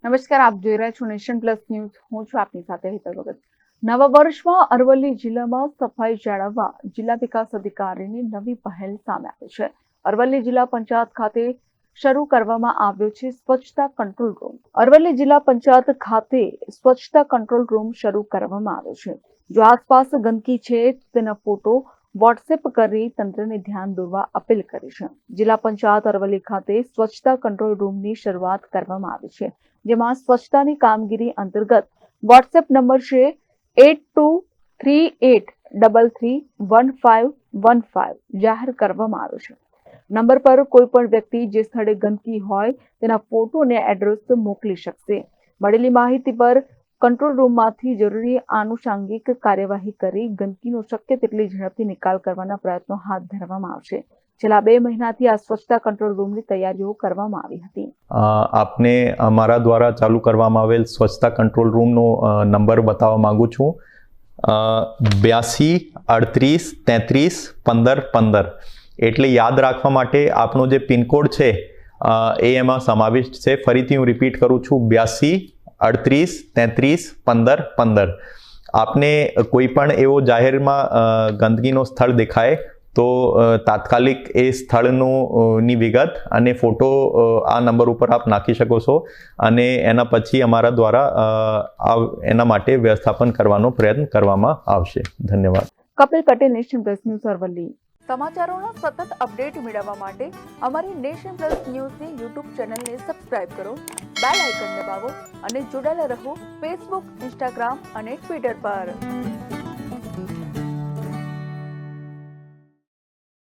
નમસ્કાર, આપ જોઈ રહ્યા છો નેશન પ્લસ ન્યૂઝ. હું છું આપની સાથે હેતલ ભગત. નવા વર્ષમાં અરવલ્લી જિલ્લામાં સફાઈ જાળવવા જિલ્લા વિકાસ અધિકારીની નવી પહેલ સામે આવી છે. અરવલ્લી જિલ્લા પંચાયત ખાતે શરૂ કરવામાં આવ્યો છે સ્વચ્છતા કંટ્રોલ રૂમ. અરવલ્લી જિલ્લા પંચાયત ખાતે સ્વચ્છતા કંટ્રોલ રૂમ શરૂ કરવામાં આવ્યો છે. જો આસપાસ ગંદકી છે તેના ફોટો વોટ્સએપ કરી તંત્રને ધ્યાન દોરવા અપીલ કરી છે. જિલ્લા પંચાયત અરવલ્લી ખાતે સ્વચ્છતા કંટ્રોલ રૂમની શરૂઆત કરવામાં આવી છે, જેમાં સ્વચ્છતાની કામગીરી અંતર્ગત વોટ્સએપ નંબર છે 8238331515 જાહેર કરવામાં આવ્યો છે. નંબર પર કોઈ પણ વ્યક્તિ જે સ્થળે ગંદકી હોય તેના ફોટો અને એડ્રેસ મોકલી શકશે. મળેલી માહિતી પર કંટ્રોલ રૂમમાંથી જરૂરી આનુષાંગિક કાર્યવાહી કરી ગંદકીનો શક્ય તેટલી ઝડપથી નિકાલ કરવાના પ્રયત્નો હાથ ધરવામાં આવશે. છેલ્લા 2 મહિનાથી આ સ્વચ્છતા કંટ્રોલ રૂમની તૈયારીઓ કરવામાં આવી હતી. આપને અમારા દ્વારા ચાલુ કરવામાં આવેલ સ્વચ્છતા કંટ્રોલ રૂમનો નંબર બતાવવા માંગુ છું. 82 38 33 15 15. એટલે યાદ રાખવા માટે આપનો જે પિનકોડ છે એ એમાં સમાવિષ્ટ છે. ફરીથી હું રિપીટ કરું છું, 82 38 33 15 15. આપને કોઈ પણ એવો જાહેરમાં ગંદકીનો સ્થળ દેખાય તો તાત્કાલિક એ સ્થળની વિગત અને ફોટો આ નંબર ઉપર આપ નાખી શકો છો અને એના પછી અમારા દ્વારા એના માટે વ્યવસ્થાપન કરવાનો પ્રયત્ન કરવામાં આવશે. ધન્યવાદ. Kapil Patel, nation plus news, Aravalli. સમાચારોના સતત અપડેટ મેળવવા માટે અમારી નેશન પ્લસ ન્યૂઝની યુટ્યુબ ચેનલને સબસ્ક્રાઇબ કરો, બેલ આઇકન દબાવો અને જોડાયેલા રહો ફેસબુક, ઇન્સ્ટાગ્રામ અને ટ્વિટર પર.